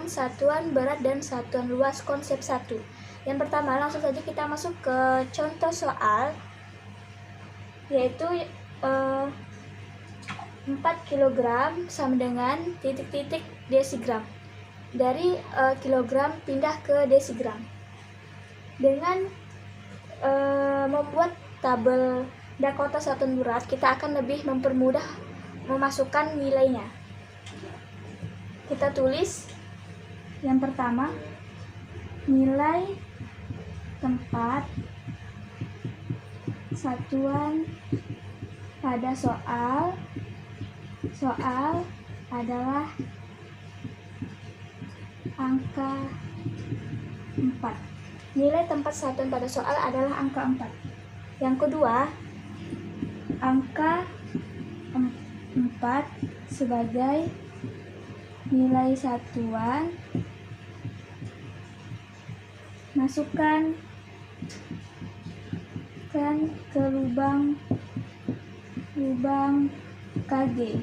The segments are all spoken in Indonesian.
satuan berat dan satuan luas konsep 1. Yang pertama, langsung saja kita masuk ke contoh soal, yaitu 4 kg sama dengan titik-titik desigram. Dari kilogram pindah ke desigram. Dengan membuat tabel Dakota satuan berat, kita akan lebih mempermudah memasukkan nilainya. Kita tulis yang pertama, nilai tempat satuan pada soal adalah angka 4. Nilai tempat satuan pada soal adalah angka 4. Yang kedua, angka 4 sebagai nilai satuan, masukkan ke lubang KG.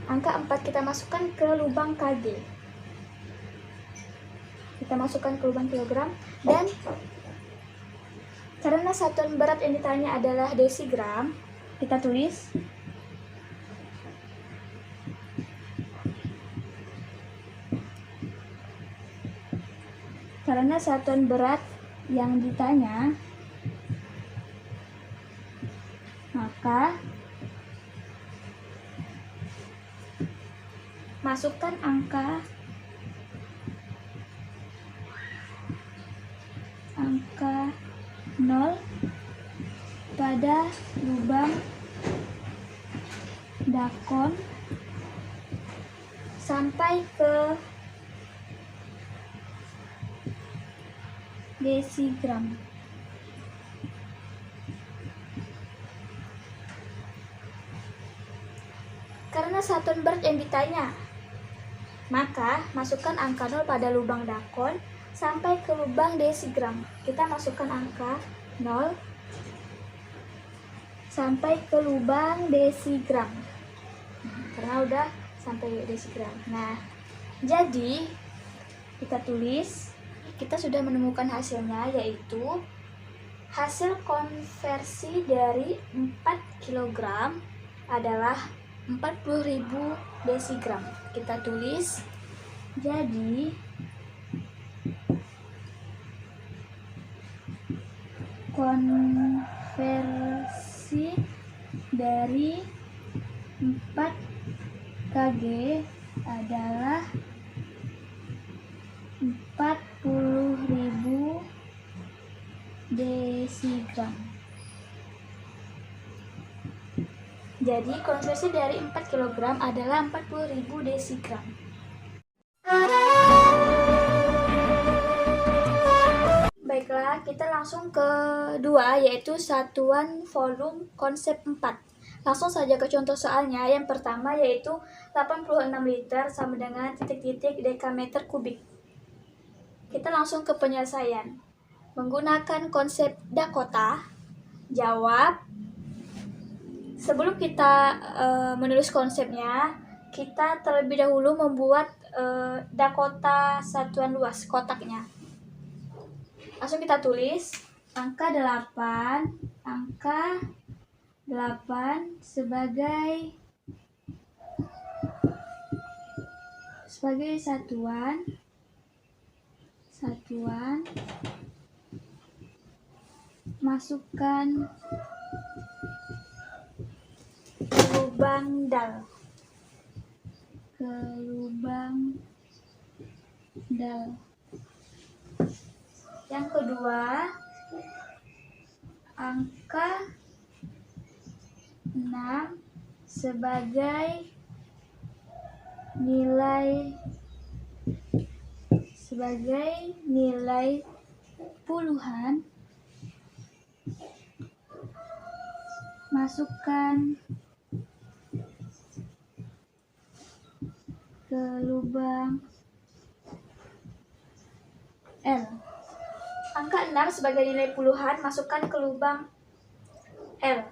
Angka 4 kita masukkan ke lubang KG. Kita masukkan ke lubang kilogram, dan karena satuan berat yang ditanya adalah desigram, kita tulis karena satuan berat yang ditanya, maka masukkan angka 0 pada lubang dakon sampai ke desigram. Karena satuan berat yang ditanya, maka masukkan angka 0 pada lubang dakon sampai ke lubang desigram. Kita masukkan angka 0 sampai ke lubang desigram. Karena udah sampai desigram. Nah, jadi kita tulis, kita sudah menemukan hasilnya, yaitu hasil konversi dari 4 kg adalah 40.000 desigram. Kita tulis, jadi konversi dari 4 kg adalah 40.000 desigram. Jadi konversi dari 4 kg adalah 40.000 desigram. Baiklah, kita langsung ke 2, yaitu satuan volume konsep 4. Langsung saja ke contoh soalnya. Yang pertama yaitu 86 liter sama dengan titik-titik dekameter kubik. Kita langsung ke penyelesaian. Menggunakan konsep Dakota, jawab. Sebelum kita menulis konsepnya, kita terlebih dahulu membuat Dakota satuan luas, kotaknya. Langsung kita tulis angka 8 sebagai satuan masukkan ke lubang dal. Yang kedua, angka 6 sebagai nilai puluhan, masukkan ke lubang L. Angka 6 sebagai nilai puluhan, masukkan ke lubang L.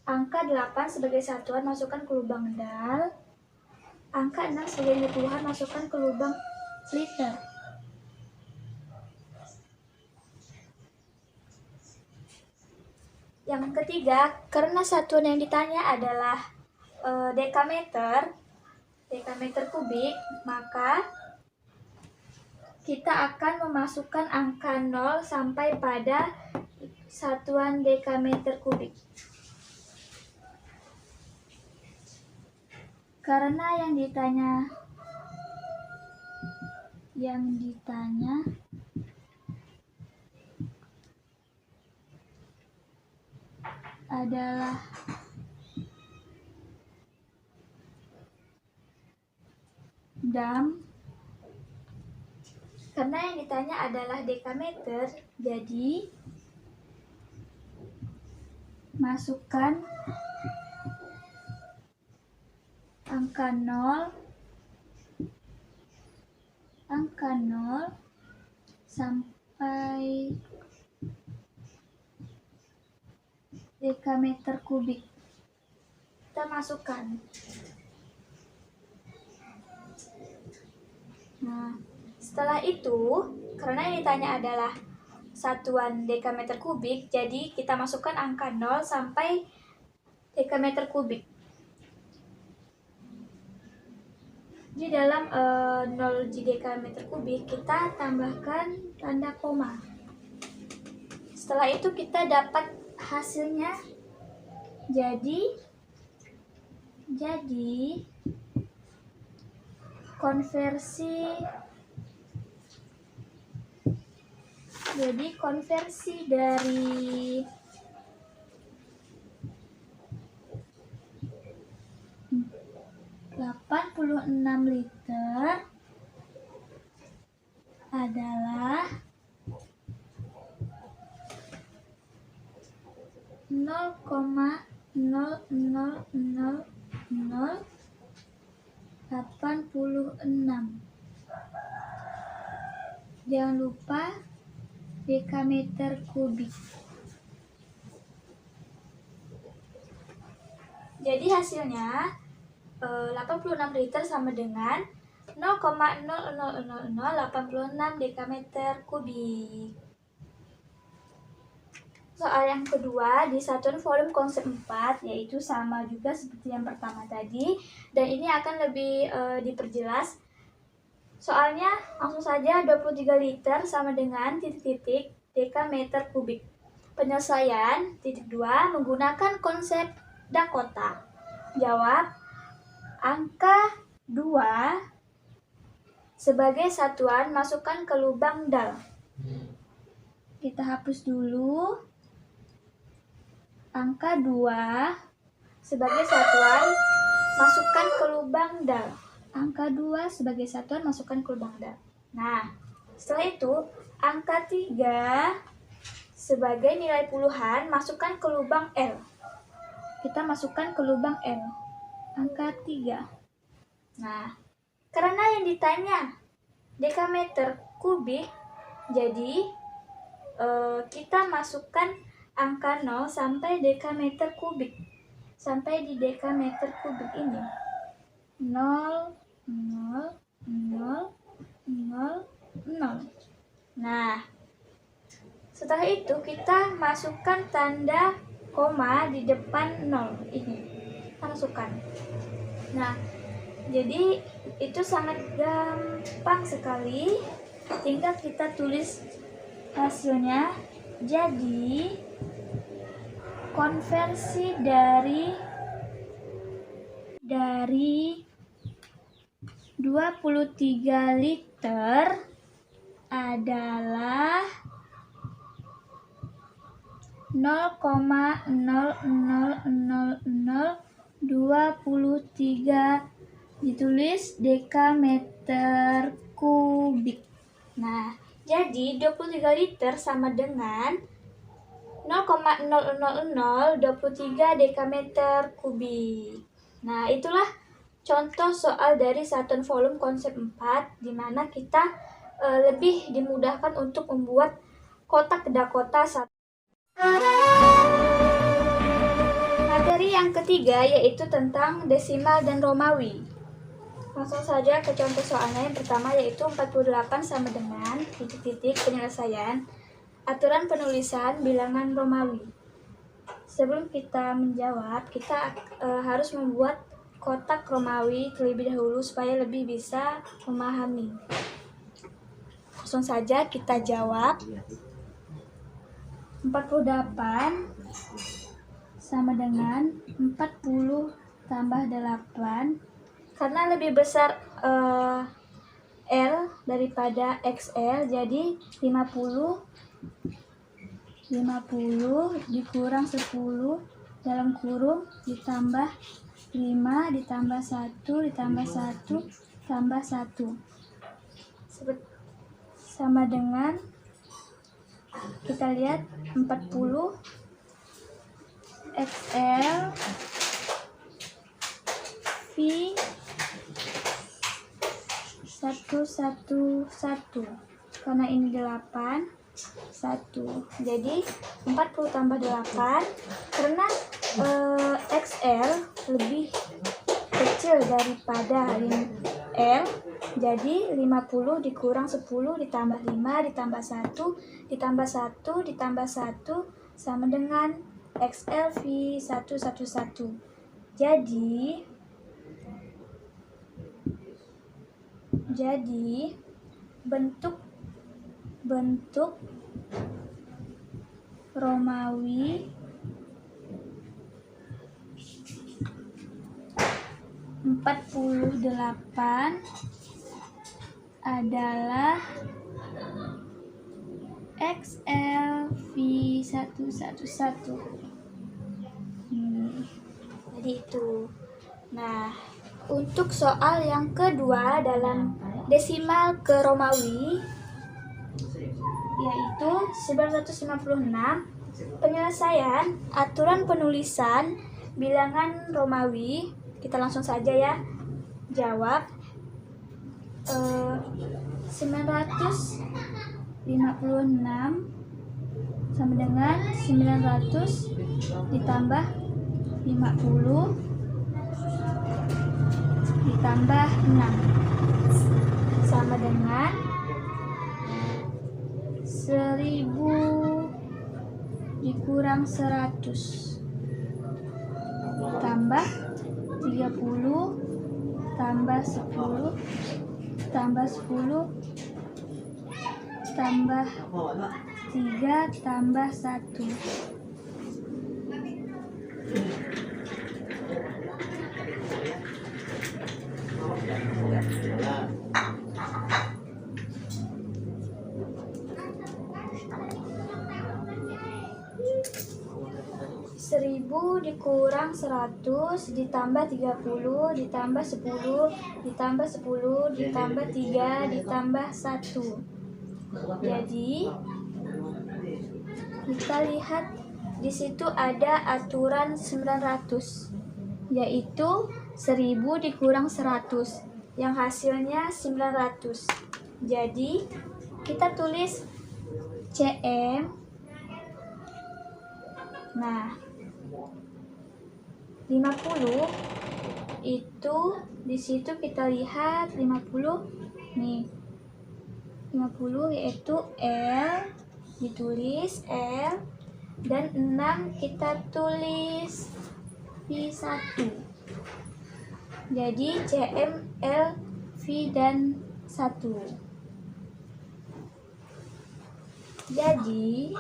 Angka 8 sebagai satuan, masukkan ke lubang dal. angka 6 sebagai nilai puluhan masukkan ke lubang liter. Yang ketiga, karena satuan yang ditanya adalah dekameter kubik, maka kita akan memasukkan angka 0 sampai pada satuan dekameter kubik. Karena yang ditanya adalah dekameter, jadi masukkan angka 0 sampai dekameter kubik. Kita masukkan. Nah, setelah itu, karena yang ditanya adalah satuan dekameter kubik, jadi kita masukkan angka 0 sampai dekameter kubik. Di dalam 0 dekameter kubik, kita tambahkan tanda koma. Setelah itu kita dapat hasilnya. Jadi konversi dari 86 liter adalah 0,000086. Jangan lupa dekameter kubik. Jadi hasilnya 86 liter sama dengan 0,000086 dekameter kubik. Soal yang kedua di satuan volume konsep 4, yaitu sama juga seperti yang pertama tadi, dan ini akan lebih diperjelas. Soalnya langsung saja 23 liter sama dengan titik-titik dekameter kubik. Penyelesaian titik 2 menggunakan konsep Dakota. Jawab angka 2 sebagai satuan masukkan ke lubang dal. Kita hapus dulu. Angka 2 sebagai satuan masukkan ke lubang dal. Angka 2 sebagai satuan masukkan ke lubang dal. Nah, setelah itu angka 3 sebagai nilai puluhan masukkan ke lubang L. Kita masukkan ke lubang L. Angka 3. Nah, karena yang ditanya dekameter kubik, jadi kita masukkan angka 0 sampai dekameter kubik. Sampai di dekameter kubik ini. 0, 0, 0, 0, 0. Nah, setelah itu kita masukkan tanda koma di depan 0 ini. Kita masukkan. Nah, jadi itu sangat gampang sekali. Tinggal kita tulis hasilnya. Jadi konversi dari 23 liter adalah 0,000023 ditulis dekameter kubik. Nah, jadi 23 liter sama dengan 0,000023 dekameter kubik. Nah, itulah contoh soal dari satuan volume konsep 4, di mana kita lebih dimudahkan untuk membuat kotak Dakota 1. Materi yang ketiga yaitu tentang desimal dan Romawi. Langsung saja ke contoh soalnya. Yang pertama yaitu 48 sama dengan titik-titik penyelesaian aturan penulisan bilangan Romawi. Sebelum kita menjawab, kita harus membuat kotak Romawi terlebih dahulu supaya lebih bisa memahami. Langsung saja kita jawab. 48 sama dengan 40 tambah 8. Karena lebih besar L daripada XL, jadi 50 dikurang 10 dalam kurung ditambah 5 ditambah 1 ditambah 1 tambah 1 sama dengan, kita lihat, 40 XL V 111. Karena ini 8 1. Jadi 40 tambah 8, karena XL lebih kecil daripada L, jadi 50 dikurang 10 ditambah 5 ditambah 1 ditambah 1 ditambah 1 sama dengan XL V 111. Jadi bentuk Romawi 48 adalah XL V 111. Jadi itu. Nah, untuk soal yang kedua dalam desimal ke Romawi yaitu 956, penyelesaian aturan penulisan bilangan Romawi. Kita langsung saja ya jawab. 956 sama dengan 900 ditambah 50 ditambah 6 sama dengan 1000 dikurang 100 tambah 30 tambah 10 tambah 10 tambah 3 tambah 1. Seribu dikurang 100 ditambah 30 ditambah 10 ditambah 10 ditambah 3 ditambah 1. Jadi kita lihat di situ ada aturan 900, yaitu 1000 dikurang 100 yang hasilnya 900. Jadi kita tulis CM. Nah, 50 itu di situ kita lihat 50 nih. 50 yaitu L, ditulis L, dan 6 kita tulis V1. Jadi CM, L, V, dan 1. Jadi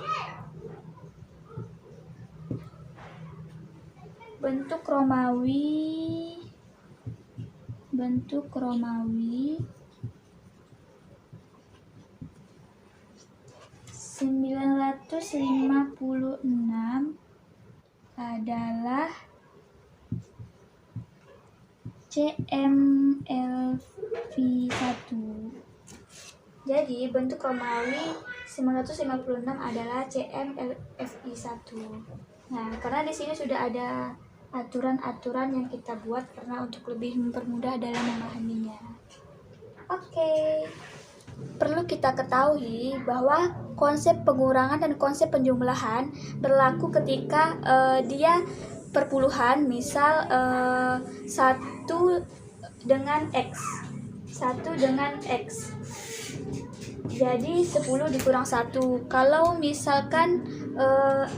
bentuk Romawi 956 adalah CMLV1. Jadi bentuk Romawi 956 adalah CMLFI1. Nah, karena di sini sudah ada aturan-aturan yang kita buat karena untuk lebih mempermudah dalam memahaminya. Oke. Perlu kita ketahui bahwa konsep pengurangan dan konsep penjumlahan berlaku ketika dia perpuluhan. Misal 1 dengan X. 1 dengan X. Jadi 10 dikurang 1. Kalau misalkan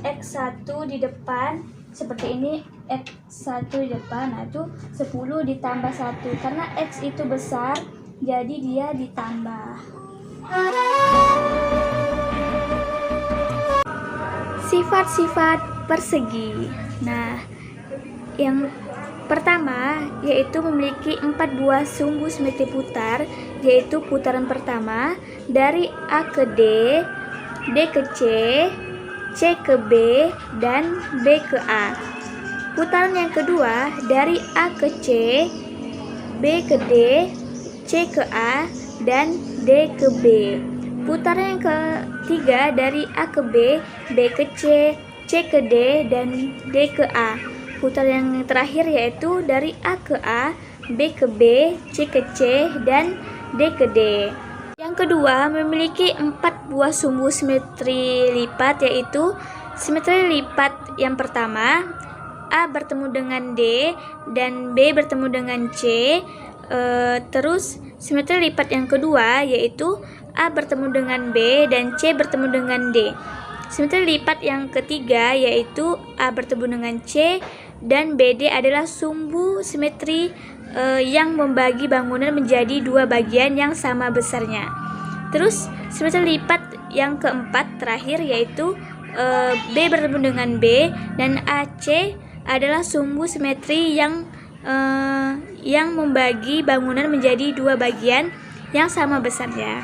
X1 di depan seperti ini, X1 di depan, nah itu 10 ditambah 1. Karena X itu besar, jadi dia ditambah. Sifat-sifat persegi. Nah, yang pertama yaitu memiliki 4 buah sumbu simetri putar, yaitu putaran pertama dari A ke D, D ke C, C ke B, dan B ke A. Putaran yang kedua dari A ke C, B ke D, C ke A, dan D ke B. Putaran yang ketiga dari A ke B, B ke C, C ke D, dan D ke A. Putaran yang terakhir yaitu dari A ke A, B ke B, C ke C, dan D ke D. Yang kedua memiliki 4 buah sumbu simetri lipat, yaitu simetri lipat yang pertama A bertemu dengan D dan B bertemu dengan C. Terus simetri lipat yang kedua yaitu A bertemu dengan B dan C bertemu dengan D. Simetri lipat yang ketiga yaitu A bertemu dengan C dan BD adalah sumbu simetri yang membagi bangunan menjadi 2 bagian yang sama besarnya. Terus simetri lipat yang keempat terakhir yaitu B bertemu dengan B dan AC adalah sumbu simetri yang membagi bangunan menjadi 2 bagian yang sama besarnya.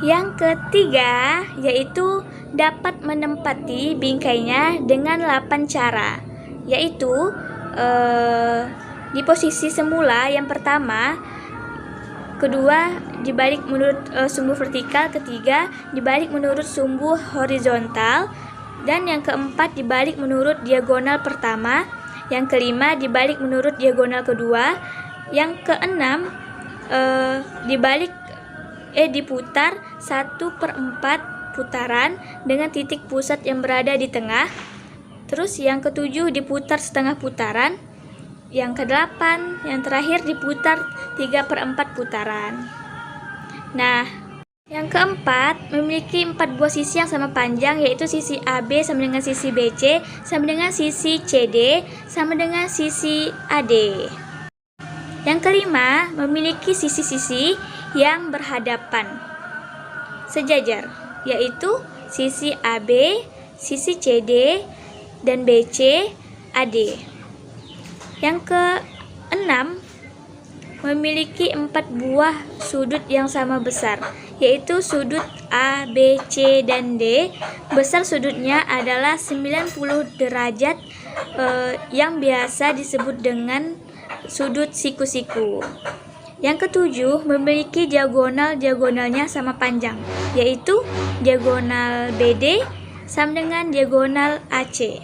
Yang ketiga yaitu dapat menempati bingkainya dengan 8 cara, yaitu di posisi semula yang pertama, kedua dibalik menurut sumbu vertikal, ketiga dibalik menurut sumbu horizontal, dan yang keempat dibalik menurut diagonal pertama, yang kelima dibalik menurut diagonal kedua, yang keenam diputar 1/4 putaran dengan titik pusat yang berada di tengah. Terus yang ketujuh diputar setengah putaran. Yang kedelapan, yang terakhir diputar 3/4 putaran. Nah, yang keempat memiliki 4 buah sisi yang sama panjang, yaitu sisi AB sama dengan sisi BC, sama dengan sisi CD, sama dengan sisi AD. Yang kelima memiliki sisi-sisi yang berhadapan sejajar, yaitu sisi AB, sisi CD, dan BC, AD. Yang keenam memiliki 4 buah sudut yang sama besar, yaitu sudut A, B, C, dan D. Besar sudutnya adalah 90 derajat yang biasa disebut dengan sudut siku-siku. Yang ketujuh memiliki diagonalnya sama panjang, yaitu diagonal BD sama dengan diagonal AC.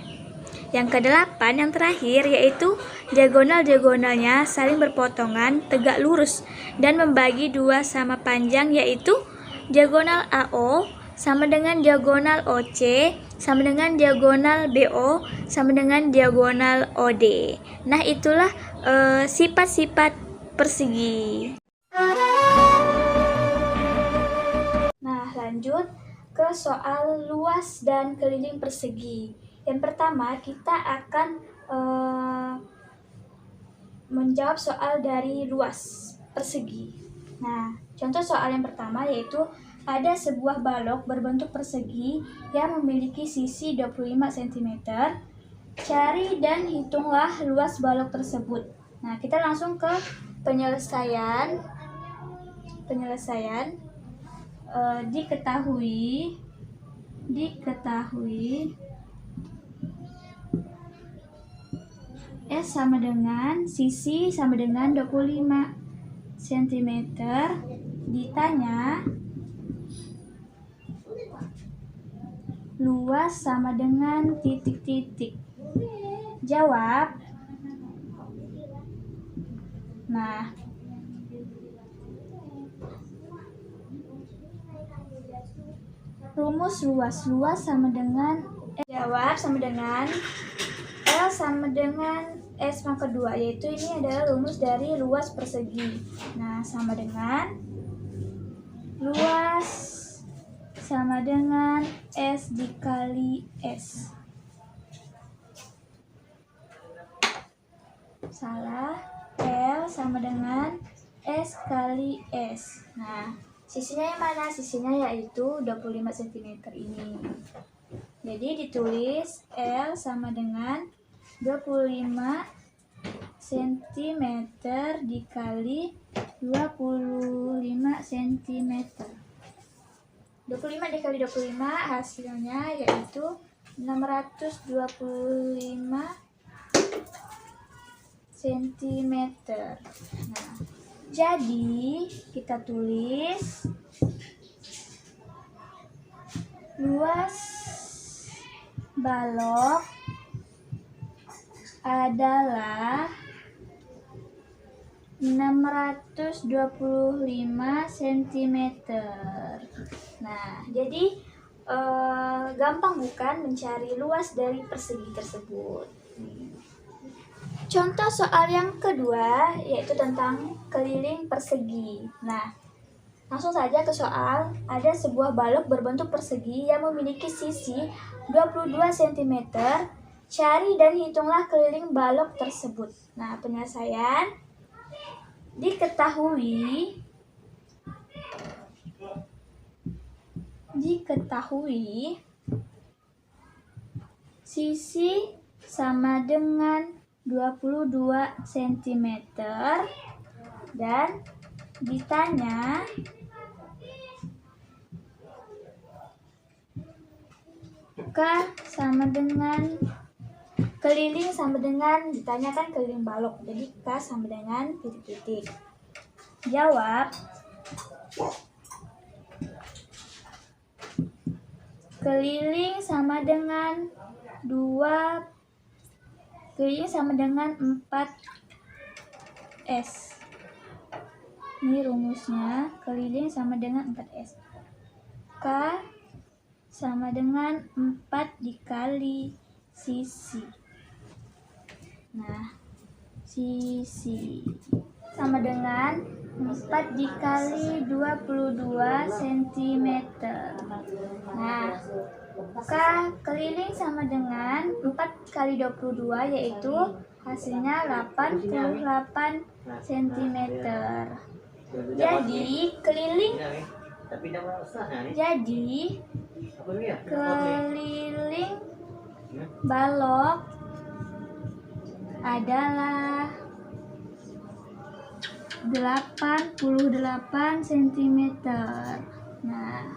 Yang kedelapan, yang terakhir, yaitu diagonalnya saling berpotongan tegak lurus dan membagi 2 sama panjang, yaitu diagonal AO sama dengan diagonal OC sama dengan diagonal BO sama dengan diagonal OD. Nah, itulah sifat-sifat persegi. Nah, lanjut ke soal luas dan keliling persegi. Yang pertama, kita akan menjawab soal dari luas persegi. Nah, contoh soal yang pertama yaitu ada sebuah balok berbentuk persegi yang memiliki sisi 25 cm. Cari dan hitunglah luas balok tersebut. Nah, kita langsung ke penyelesaian. Diketahui S sama dengan sisi sama dengan 25 cm. Ditanya luas sama dengan titik-titik. Jawab. Nah, rumus luas sama dengan jawab sama dengan L sama dengan S pangkat 2, yaitu ini adalah rumus dari luas persegi. Nah, sama dengan luas sama dengan S dikali S. Salah, L sama dengan S kali S. Nah, sisinya yang mana? Sisinya yaitu 25 cm ini. Jadi ditulis L sama dengan 25 cm dikali 25 cm. 25 dikali 25 hasilnya yaitu 625 cm. Nah, jadi kita tulis luas balok adalah 625 cm. Nah, jadi gampang bukan mencari luas dari persegi tersebut. Contoh soal yang kedua yaitu tentang keliling persegi. Nah, langsung saja ke soal. Ada sebuah balok berbentuk persegi yang memiliki sisi 22 cm. Cari dan hitunglah keliling balok tersebut. Nah, penyelesaian diketahui sisi sama dengan 22 cm dan ditanya K sama dengan keliling sama dengan ditanyakan keliling balok. Jadi K sama dengan titik-titik. Jawab. Keliling sama dengan 4S. Ini rumusnya, keliling sama dengan 4S. K sama dengan 4 dikali sisi. Nah, sisi sama dengan 4 dikali 22 cm. Nah, K keliling sama dengan 4 kali 22 yaitu hasilnya 88 cm. Jadi keliling balok adalah 88 cm. Nah,